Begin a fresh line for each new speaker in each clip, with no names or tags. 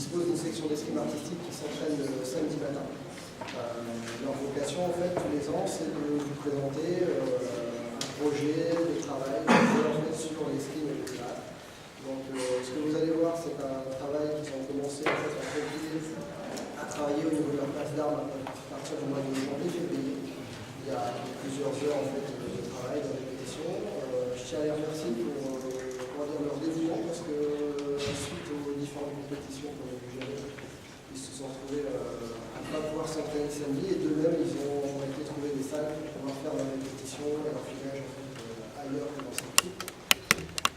disposent d'une section d'escrime artistique qui s'entraîne le samedi matin. Leur vocation, en fait, tous les ans, c'est de vous présenter un projet de travail en fait, sur l'escrime et le théâtre. Donc, ce que vous allez voir, c'est un travail qu'ils ont commencé en fait, à travailler au niveau de leur place d'armes à partir du mois de janvier-février. Il y a plusieurs heures en fait, de travail, de répétition. Je tiens à les remercier pour leur dévouement parce que suite aux différentes compétitions qu'on a pu gérer, ils se sont retrouvés à ne pas pouvoir s'entraîner samedi et d'eux-mêmes ils ont été trouver des salles pour pouvoir faire leur répétition et leur filage en fait, ailleurs que dans cette équipe.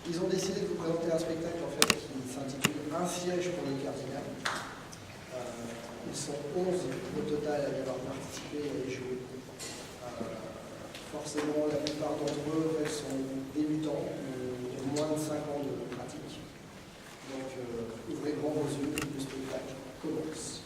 Ils ont décidé de vous présenter un spectacle en fait, qui s'intitule Un siège pour les cardinals. Ils sont 11 au total à y avoir participé et joué. Forcément, la plupart d'entre eux en fait, sont débutants, ont moins de 5 ans de pratique. Donc, ouvrez grand vos yeux, le spectacle commence.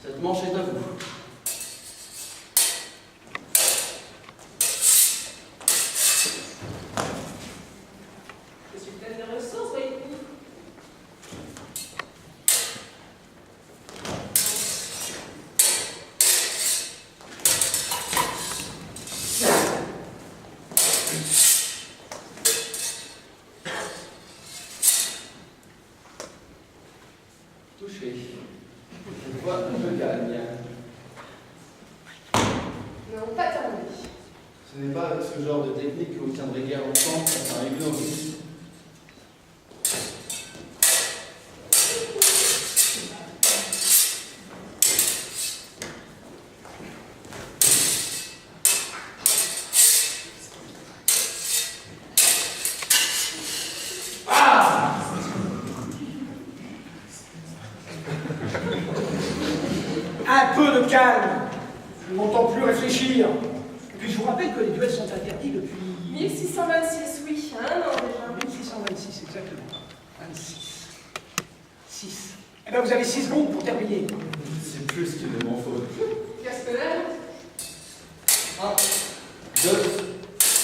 Cette manche est à vous.
Je suis pleine de ressources, voyez-vous.
Touché. Cette fois, je gagne.
Non, pas terminé.
Ce n'est pas avec ce genre de technique que vous tiendrez guère longtemps face à un ignorant.
Un peu de calme. Je ne m'entends plus réfléchir. Et puis je vous rappelle que les duels sont interdits depuis
1626, oui, un an déjà.
1626, exactement. 26. 6. Eh bien, vous avez 6 secondes pour terminer.
C'est plus que de mon faute.
Castellane.
1, 2,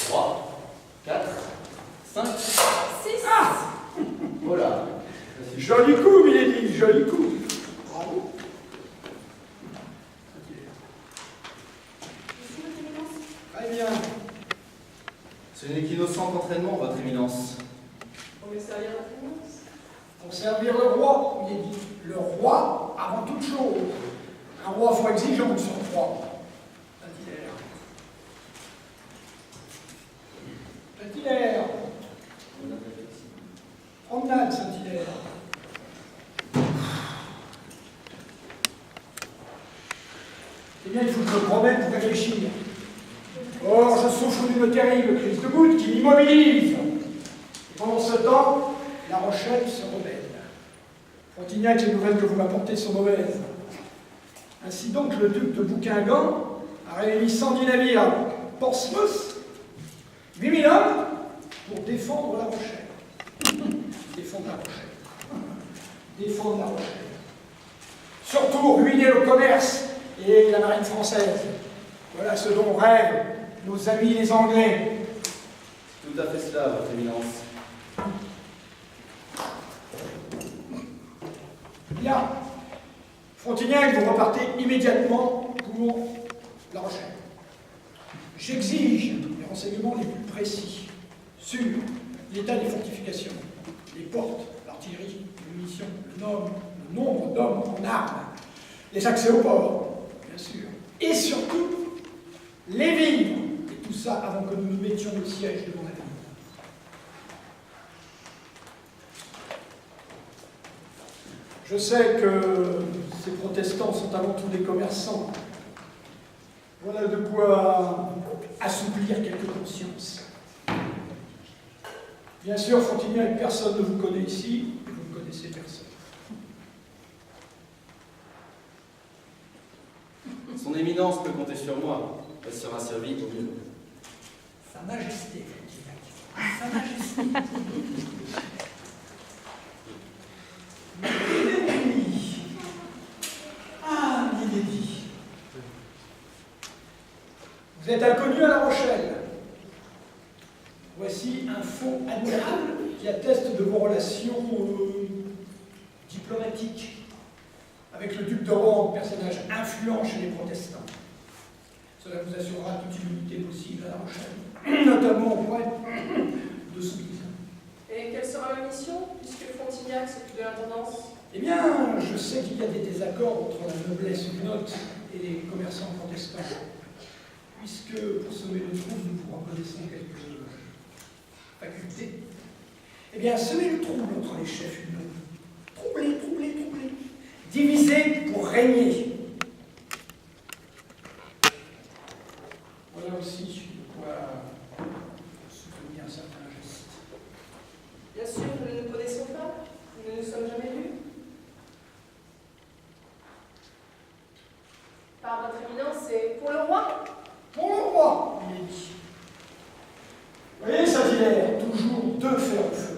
3, 4, 5,
6.
Ah,
voilà.
joli coup, Milady, joli coup. Bravo. Très bien.
Ce n'est qu'innocent entraînement, votre éminence.
On me servir la finance.
Pour servir le roi, Milady. Le roi avant toute chose. Un roi faut exigeant de son roi. Saint-Hilaire. Saint-Hilaire. Promenade, Saint-Hilaire. Eh bien, il faut que je me promène pour réfléchir. Or, je souffre d'une terrible crise de goutte qui m'immobilise. Et pendant ce temps, La Rochelle se rebelle. Frontignac, les nouvelles que vous m'apportez sont mauvaises. Ainsi donc, le duc de Bouquingan a réuni 110 navires à Portsmouth, 8000 hommes, pour défendre La Rochelle. Défendre La Rochelle. Défendre La Rochelle. Surtout ruiner le commerce et la marine française. Voilà ce dont rêvent nos amis les Anglais.
Tout à fait cela, votre éminence.
Bien. Frontignac, vous repartez immédiatement pour La Rochelle. J'exige les renseignements les plus précis sur l'état des fortifications, les portes, l'artillerie, les munitions, le nombre d'hommes en armes, les accès au port, bien sûr, et surtout les vivres, et tout ça avant que nous nous mettions au siège devant la ville. Je sais que ces protestants sont avant tout des commerçants. Voilà de quoi assouplir quelques consciences. Bien sûr, Frontignac, personne ne vous connaît ici, et vous ne connaissez personne.
Son éminence peut compter sur moi. Elle sera servie au mieux.
Sa Majesté, Frontignac. Sa Majesté. Ah, l'inédit. Vous êtes inconnu à La Rochelle. Voici un fond admirable qui atteste de vos relations diplomatiques avec le duc de Rohan, personnage influent chez les protestants. Cela vous assurera toute immunité possible à La Rochelle, notamment auprès de Soubise.
Et quelle sera ma mission, puisque Frontignac s'occupe de l'intendance?
Eh bien, je sais qu'il y a des désaccords entre la noblesse huguenote et les commerçants protestants, puisque pour semer le trouble, nous vous reconnaissons quelques facultés. Eh bien, semer le trouble entre les chefs huguenots. Troubler. Diviser pour régner. Voilà aussi de quoi soutenir certains gestes.
Bien sûr, nous ne nous connaissons pas, nous ne nous sommes jamais vus. Par votre éminence, c'est pour le roi?
Pour le roi, il est dit. Vous voyez, Saint-Hilaire, toujours deux fers au feu.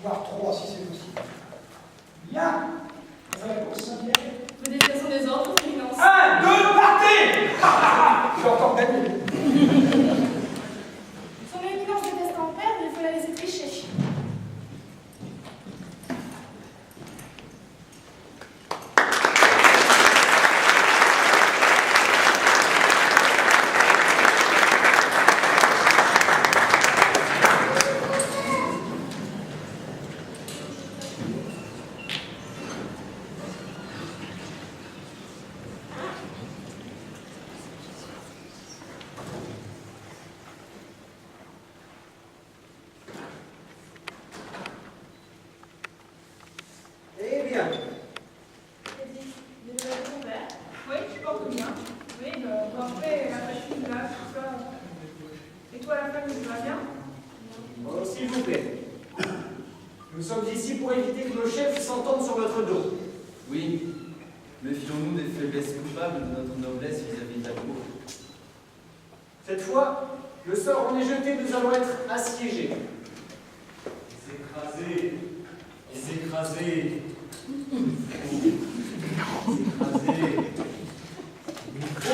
Voire trois, si c'est possible. Bien. On va la course, Saint-Hilaire.
Vous déplacez des ordres, votre éminence?
1, 2, partez. J'ai encore gagné.
Son éminence déteste en perdre, il faut la laisser tricher.
Oui, méfions-nous des faiblesses coupables de notre noblesse vis-à-vis de la cour.
Cette fois, le sort en est jeté, nous allons être assiégés.
Les écrasés.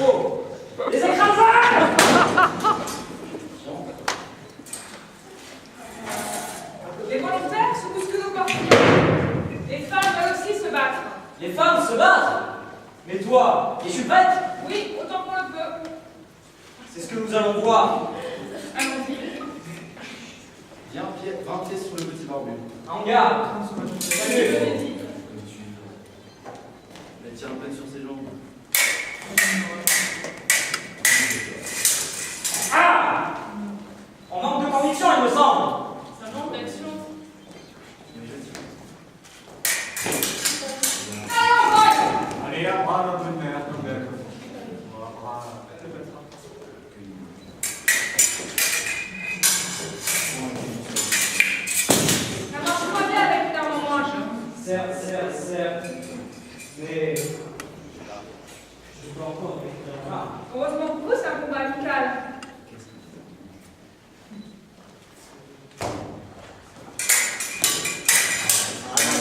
Oh, les écrasés!
Les volontaires sont plus que nos portiers. Les femmes veulent aussi se battre.
Les femmes se battent? Mais toi, es-tu prête?
Oui, autant qu'on le peut.
C'est ce que nous allons voir.
Allons-y.
Viens, 20 pieds sur le petit barbu.
En garde.
Je l'ai dit.
Elle tient à peine sur ses jambes.
Ah! On manque de conviction, il me semble.
Ça manque d'action.
Allez, à bras notre mère, ton belle.
Ça marche pas bien avec ta maman.
Certes. Mais je peux encore récupérer un.
Heureusement pour vous, c'est un combat amical.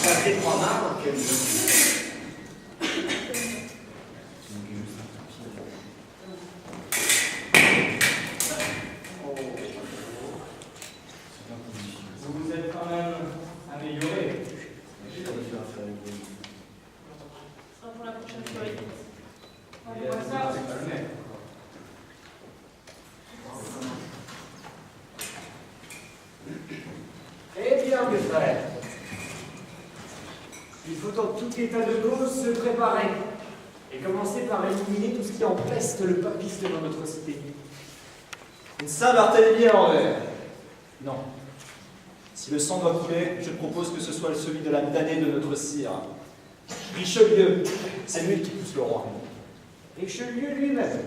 Ça fait 3 marques.
Ce sera pour la prochaine soirée. On
Et
voit ça.
c'est pas le mec.
Eh bien, mes frères, il faut en tout état de cause se préparer et commencer par éliminer tout ce qui empeste le papisme dans notre cité.
Une Saint-Barthélemy à l'envers. Non. Si le sang doit couler, je propose que ce soit celui de l'âme damnée de notre sire. Richelieu, c'est lui qui pousse le roi.
Richelieu lui-même.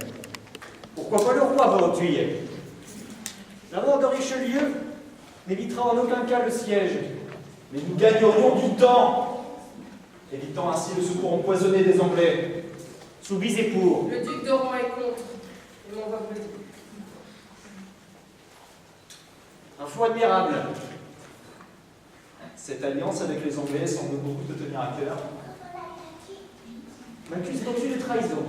Pourquoi pas le roi Baudouin? La mort de Richelieu n'évitera en aucun cas le siège.
Mais nous gagnerions du temps, évitant ainsi le secours empoisonné des Anglais.
Soubise et pour.
Le duc de Rouen est contre. Et mon voix me le dit.
Un fou admirable.
Cette alliance avec les Anglais semble beaucoup te tenir à cœur.
M'accuse-t-on de trahison?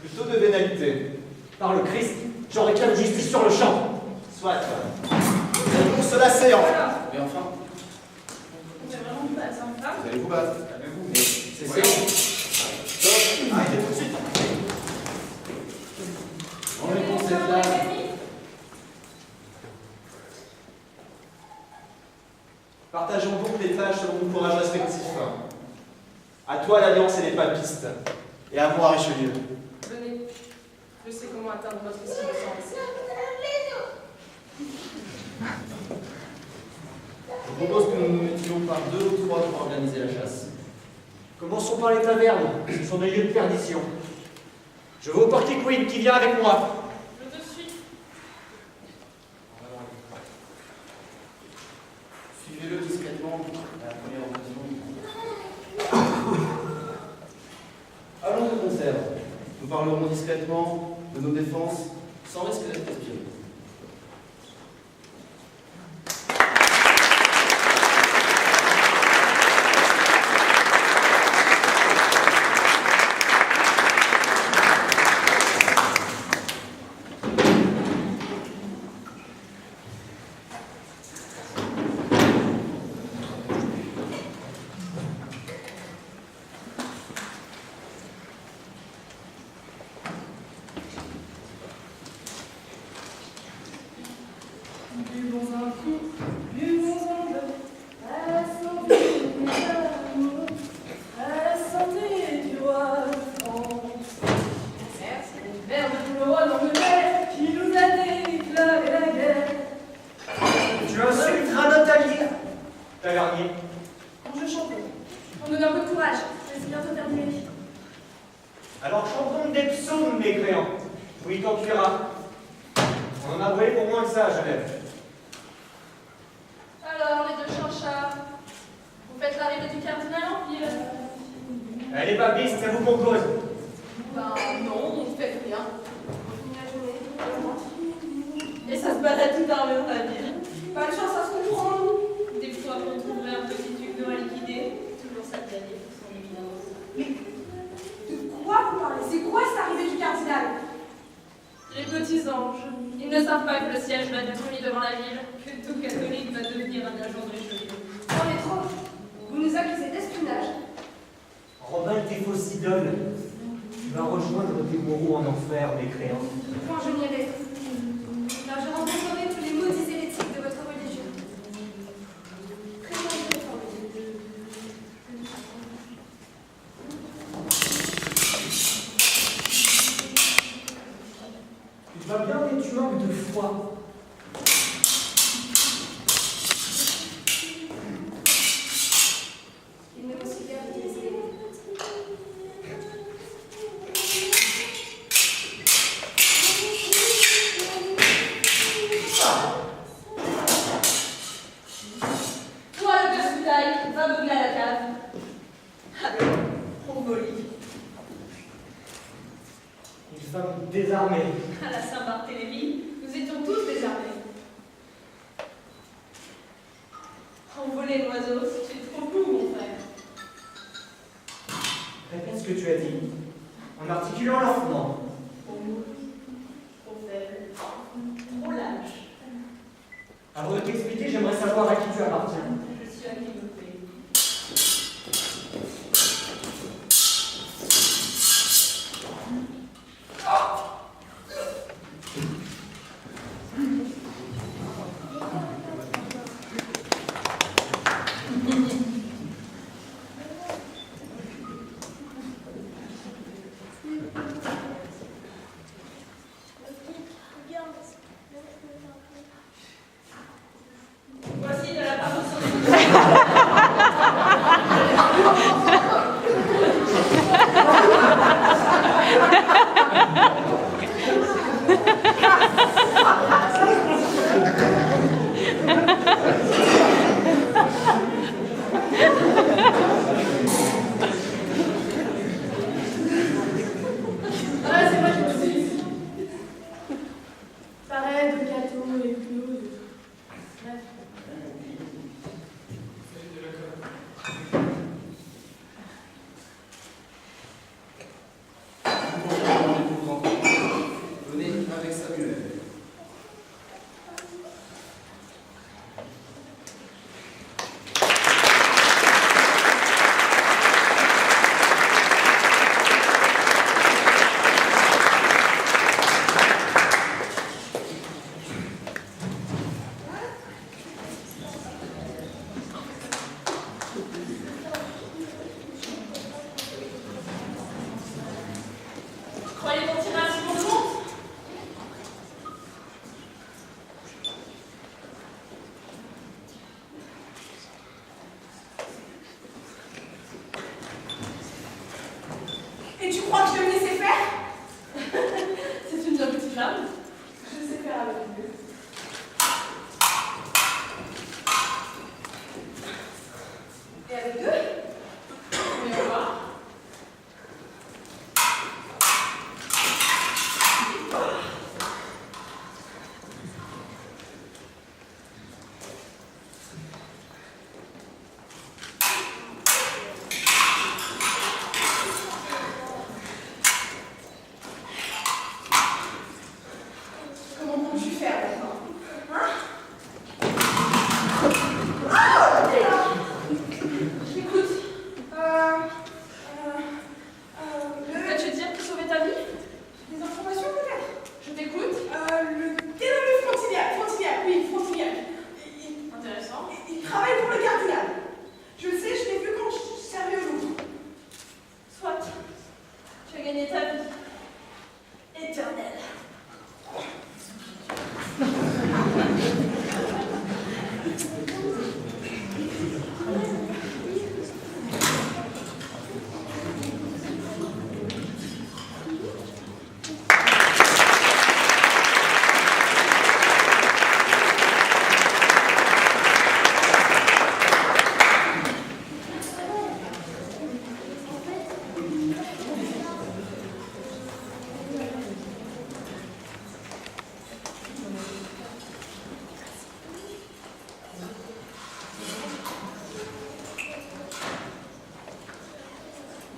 Plutôt de vénalité.
Par le Christ, j'en réclame justice sur le champ.
Soit. Allons se lasser, enfin.
Voilà.
Mais enfin,
On est vraiment pas ça me va.
vous allez vous battre. Calmez-vous. Mais c'est
Voyons.
Stop. Arrêtez tout de suite.
On est pour cette là.
Partageons donc les tâches selon nos courages respectifs. À toi l'Alliance et les papistes, et à moi Richelieu.
Venez. Je sais comment atteindre votre innocence.
Je propose que nous nous mettions par 2 ou 3 pour organiser la chasse.
Commençons par les tavernes, ce sont des lieux de perdition. Je vais au Party Queen qui vient avec moi.
Je te suis.
Suivez-le discrètement à la première occasion. Allons de concert. Nous parlerons discrètement de nos défenses sans risque d'être espionnés.
Buvons un coup, buvons un verre, à la santé des amours, à la santé du roi de France. Merci. Verre de tout le roi d'Angleterre qui nous a déclaré la guerre.
Tu insulteras notre allié. Tavernier.
Bon, je chante. On donne un peu de courage, c'est bientôt terminé.
Alors chantons des psaumes, mécréants. Oui, quand tu iras. On en a brûlé pour moins que ça à Genève.
Alors, les deux chanchards, vous faites l'arrivée du cardinal en ville?
Elle est papiste, c'est vous qu'on cause.
Ben non, on ne fait rien. On finit la journée, on rentre. Et ça se balade tout armé dans la ville. Pas de chance à se comprendre.
Des fois, on trouverait un petit duc de liquider. Toujours ça de gagner pour son éminence.
De quoi vous parlez? C'est quoi cette arrivée du cardinal?
Les petits anges. Ils ne savent pas que le siège va être mis devant la ville, que tout catholique va devenir un agent de Richelieu.
On est trop. Vous nous accusez d'espionnage.
Robin tes fausses idoles. Tu vas rejoindre tes bourreaux en enfer, mécréants.
Point je n'irai. Car je rencontrerai tous les maudits hérétiques de votre religion. Prétendus réformés.
Tu vas bien, mais tu manques de foi.
Il m'est aussi bien de les aider.
Toi, le casse-bouteille, va meubler à la cave. Allez, on volit.
Nous sommes désarmés.
À la Saint-Barthélemy, nous étions tous désarmés. Envoler l'oiseau, c'est trop fou, mon frère.
Répète ce que tu as dit, en articulant lentement.
Trop mou, trop faible, trop lâche.
Avant de t'expliquer, j'aimerais savoir à qui tu appartiens.
Je suis à qui me plaît.
Et tu crois que je vais me laisser faire?
C'est une jolie petite flamme.
Je sais faire avec eux. Et avec eux?
Voyons voir.
Comment comptes-tu faire maintenant? Hein?
Je t'écoute.
Le...
Vas-tu dire pour sauver ta vie?
Des informations peut-être?
Je t'écoute.
Le dénommé Frontignac, oui, Frontignac.
Intéressant.
Il travaille pour le cardinal. Je le sais, je l'ai vu quand je servais au Louvre.
Soit. Tu as gagné ta vie.
Éternel.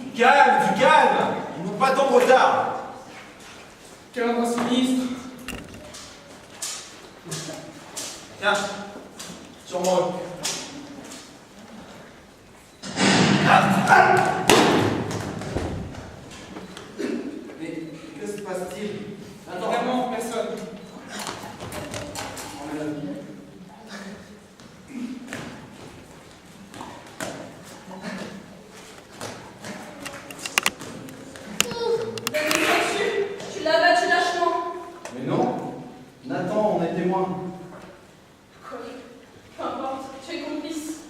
Du calme. Ils n'ont pas tant de retard.
Quel endroit sinistre.
Tiens, sur moi.
Mais que se passe-t-il? Attends.
Vraiment, personne.
Tu l'as battu lâchement.
Mais non. Nathan, on est témoin.
Quoi? Peu importe, tu es complice.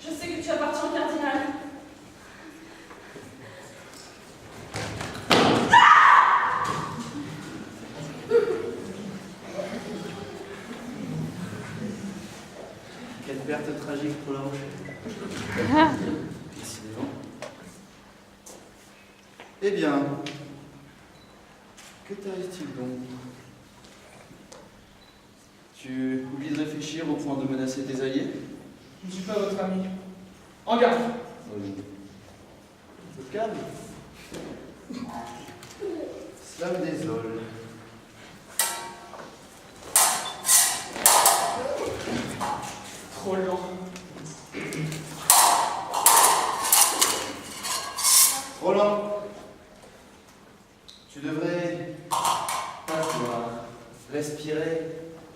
Je sais que tu appartiens au cardinal.
Quelle perte tragique pour la Rochelle. Décidément. Eh bien, que t'arrive-t-il donc? Tu oublies de réfléchir au point de menacer tes alliés?
Je ne suis pas votre ami. En garde.
Au calme. Cela me désole.
Trop lent.
Roland, tu devrais t'asseoir, respirer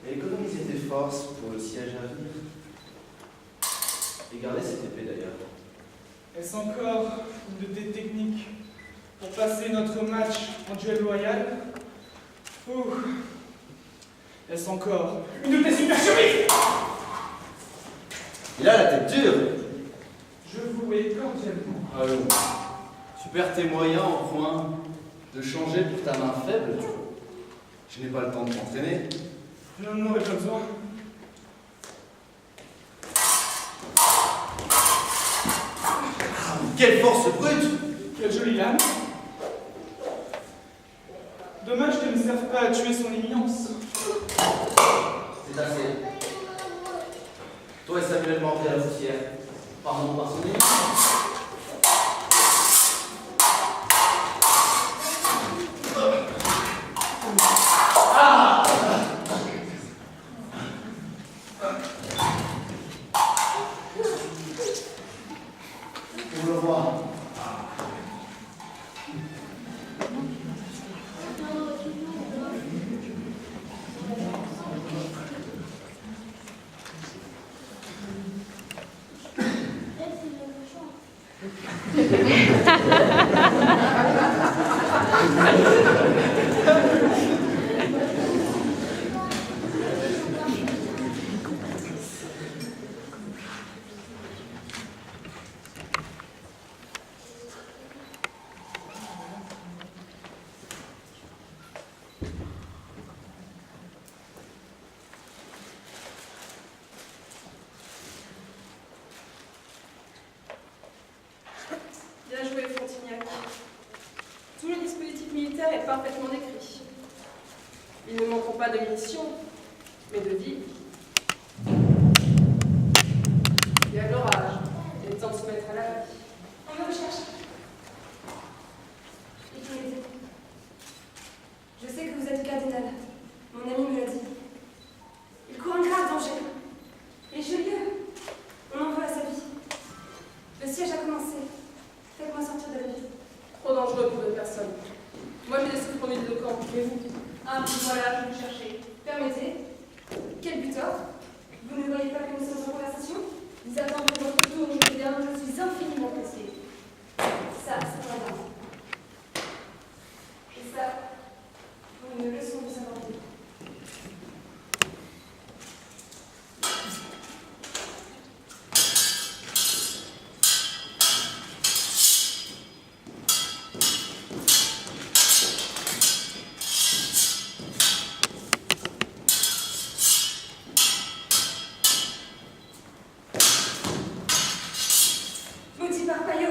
et économiser tes forces pour le siège à venir. Et garder cette épée d'ailleurs.
Est-ce encore une de tes techniques pour passer notre match en duel loyal? Ou est-ce encore une de tes supercheries?
Il a la tête dure.
Je vous hais cordialement.
Allons, tu perds tes moyens au point de changer pour ta main faible. Je n'ai pas le temps de t'entraîner.
Je n'en aurais pas besoin.
Quelle force brute!
Quelle jolie lame. Dommage qu'elle ne serve pas à tuer son éminence.
C'est assez. Toi et Samuel mordez à la poussière. Pardon par son éminence. Pour le roi.
parfaitement décrit. Ils ne manqueront pas de mission, mais de vie. Il y a de l'orage, il est temps de se mettre à l'abri.
On me recherche. Et qui est-il? Je sais que vous êtes cardinal. Mon ami me l'a dit. Il court un grave danger. Richelieu, on en veut à sa vie. Le siège a commencé. Faites-moi sortir de la ville.
Trop dangereux pour deux personnes. Moi, j'ai laissé le premier de camp, mais vous?
Ah, puis voilà, je vous cherchais.
Permettez. Quel butor? Vous ne voyez pas que nous sommes en conversation? Vous attendez votre tour, Julien, je suis infiniment pressée. Ça, c'est pas grave. Et ça, pour une leçon de savoir-vivre. Maudit parpaillot!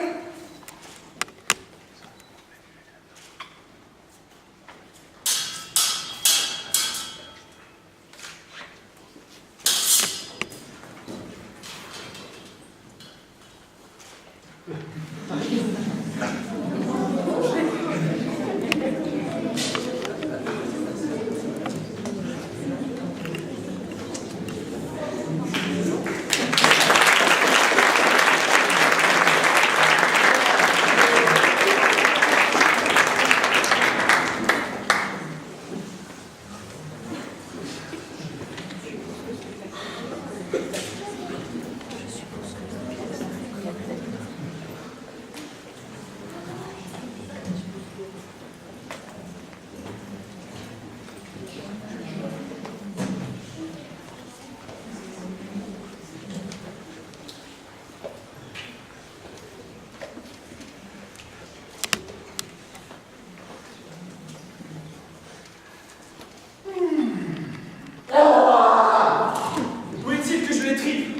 Où est-il que je l'étripe?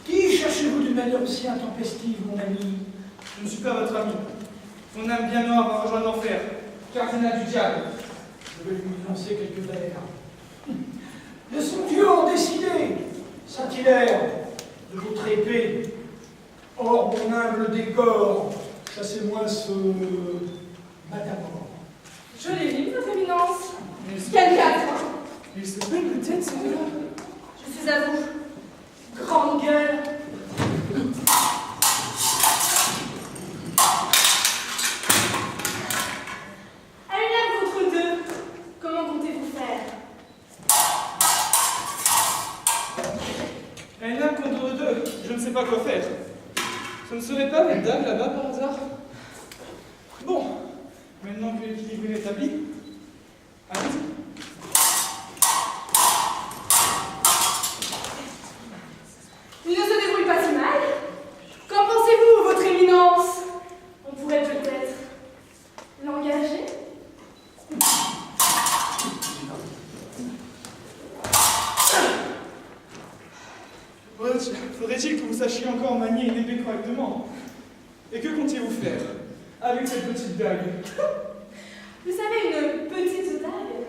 Qui cherchez-vous d'une manière aussi intempestive, mon ami?
Je ne suis pas votre ami. Mon âme bien noire va rejoindre l'enfer. Cardinal du diable.
Je vais lui lancer quelques vers. Les son dieux ont décidé, Saint-Hilaire, de votre épée. Or, mon humble décor, chassez-moi ce matamor.
Je l'ai vu, votre éminence.
Il
Quel cadre!
il se peut peut-être celui-là.
Je suis à vous. Grande gueule.
À une lame contre deux, comment comptez-vous faire?
Un âme contre deux, je ne sais pas quoi faire. Ce ne serait pas une dame là-bas par hasard? Bon, maintenant que l'équilibre est établi, allez-y.
Il ne se débrouille pas si mal. Qu'en pensez-vous, votre éminence? On pourrait peut-être l'engager?
Faudrait-il que vous sachiez encore manier une épée correctement? Et que comptiez-vous faire avec cette petite dague?
Vous savez, une petite dague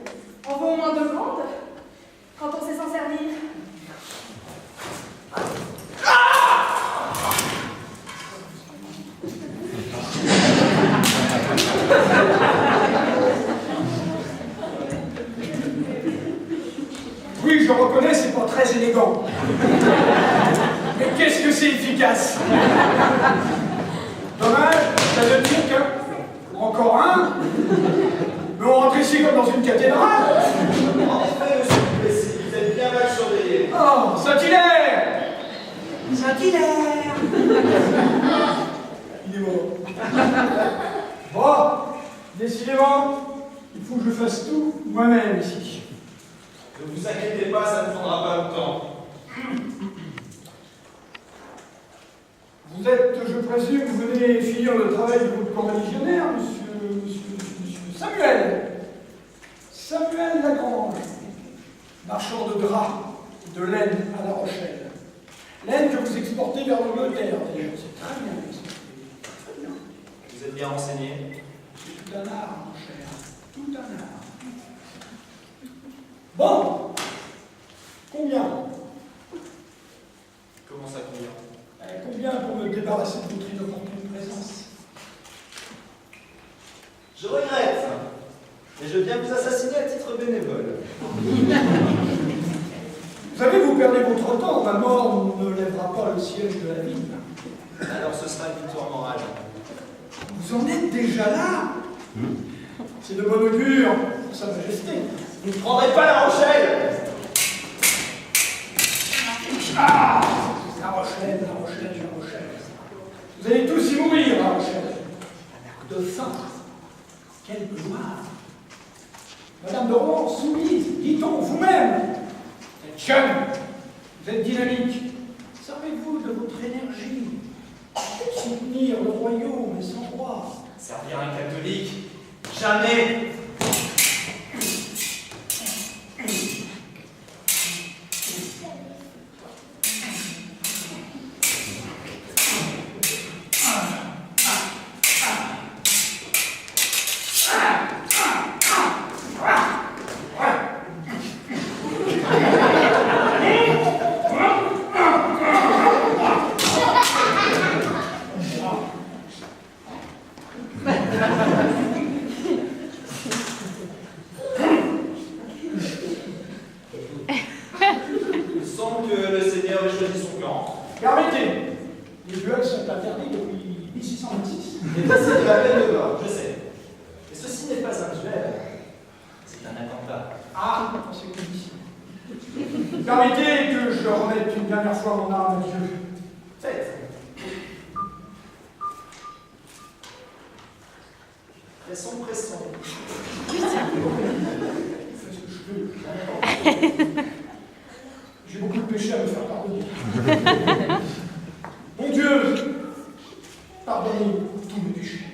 en vaut au moins deux grandes quand on sait s'en servir.
Oui, je reconnais, c'est pas très élégant. Mais qu'est-ce que c'est efficace? Dommage, ça veut dire que... Encore un? Mais on rentre ici comme dans une cathédrale.
En effet, monsieur Duplessis, vous êtes bien mal surveillé.
Oh, Saint-Hilaire! Saint-Hilaire! Il est mort. Bon, décidément, il faut que je fasse tout moi-même ici.
Ne vous inquiétez pas, ça ne prendra pas longtemps.
Vous êtes, je présume, vous venez finir le travail de votre corps religionnaire, monsieur Samuel. Samuel Lagrange, marchand de draps, de laine à La Rochelle. Laine que vous exportez vers l'Angleterre, d'ailleurs. C'est très bien exporté. Très bien.
Vous êtes bien renseigné?
C'est tout un art, mon cher. Tout un art. Bon. Combien?
Comment ça convient?
Combien pour me débarrasser de votre inopportune présence?
Je regrette, mais je viens vous assassiner à titre bénévole.
Vous savez, vous perdez votre temps. Ma mort ne lèvera pas le siège de la ville.
Alors ce sera une victoire morale.
Vous en êtes déjà là? C'est de bon augure pour Sa Majesté.
Vous ne prendrez pas La Rochelle!
Ah! La Rochelle, La Rochelle, La Rochelle. Vous allez tous y mourir, La Rochelle. De faim. Quelle gloire! Madame de Rohan, soumise, dit-on, vous-même. Vous êtes jeune, vous êtes dynamique. Servez-vous de votre énergie pour soutenir le royaume et son roi.
Servir un catholique? Jamais! Il semble que le Seigneur ait choisi son camp.
Permettez, les duels sont interdits depuis 1626.
Et passé de la peine de mort, je sais. Mais ceci n'est pas un duel, c'est un attentat.
Ah, dans ces conditions. Permettez que je remette une dernière fois mon âme à Dieu.
Faites. Pressons, pressons.
Faites ce que je peux. J'ai beaucoup de péchés à me faire pardonner. Mon Dieu, pardonnez tous mes péchés.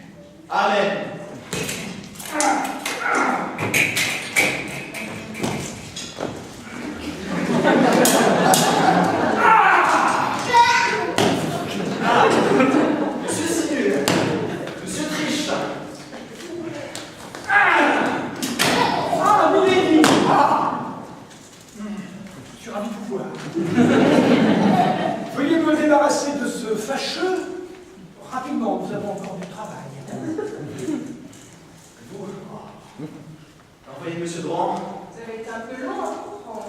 Amen. Monsieur Sinule, Monsieur Triche.
Ah, Milady! Je suis ravi de vous voir. Veuillez me débarrasser de ce fâcheux. Rapidement, nous avons encore du travail.
Envoyez Monsieur Drouin.
Vous avez été un peu long à comprendre.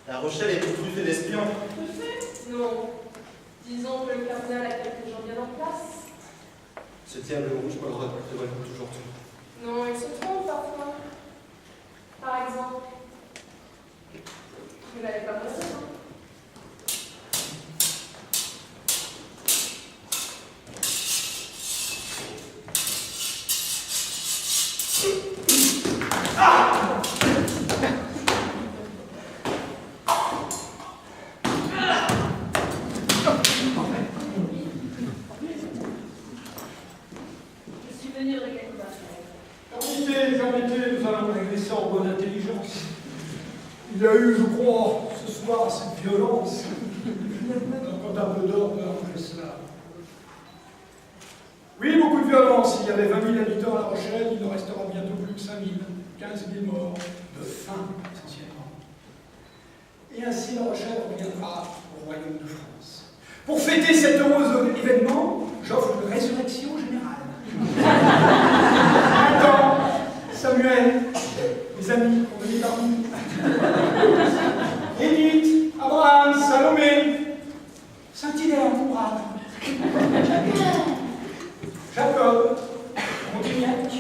La Rochelle est truffée d'espions.
Non. Disons que le cardinal a quelques gens bien en place.
Ce diable rouge me révolte toujours tout.
Non, il se trompe parfois. Par exemple, vous n'avez pas raison. Je suis venue régler le bataille.
Permettez, nous allons régler ça en bonne intelligence. Il y a eu, je crois, ce soir, cette violence. Quand un peu d'ordre peut arranger cela. Oui, beaucoup de violence. Il y avait 20 000 habitants à La Rochelle, il ne restera bientôt plus que 5 000. 15 000 morts, de faim essentiellement. Et ainsi La Rochelle reviendra au royaume de France. Pour fêter cet heureux événement, j'offre une résurrection générale. Attends, Samuel, mes amis, pour venir parmi nous. Édith, Abraham, Salomé, Saint-Hilaire, mon brave. Jacob, Montignac.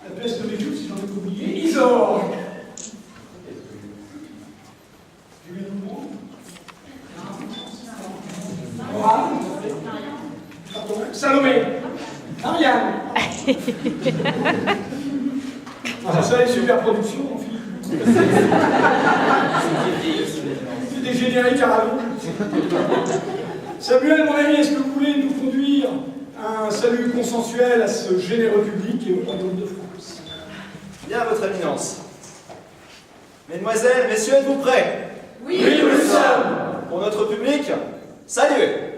La peste de mes joues, si j'en ai pas oublié. Isor. J'ai bien tout le monde. Abraham. Pardon. Salomé. Marianne. C'est ça les super productions, mon fils. C'est des génériques à rallonge. Samuel, mon ami, est-ce que vous voulez nous conduire à un salut consensuel à ce généreux public et au royaume de France?
Bien, votre éminence. Mesdemoiselles, messieurs, êtes-vous prêts?
Oui,
nous le sommes.
Pour notre public, saluez!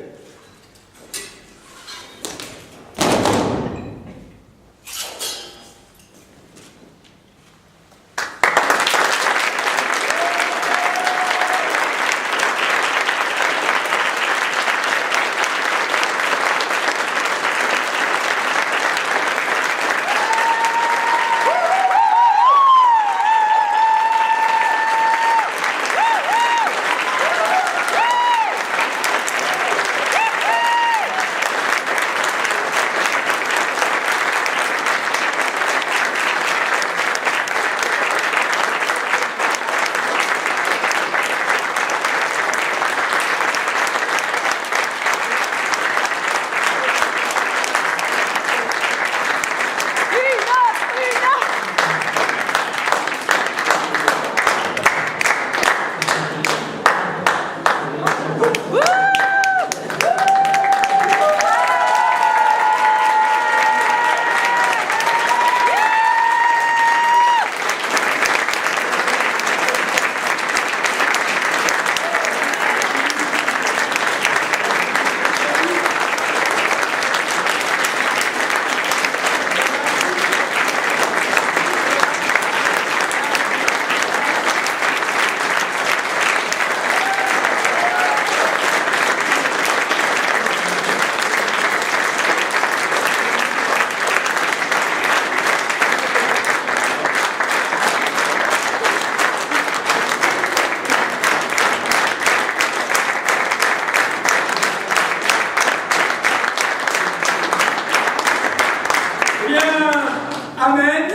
Amen.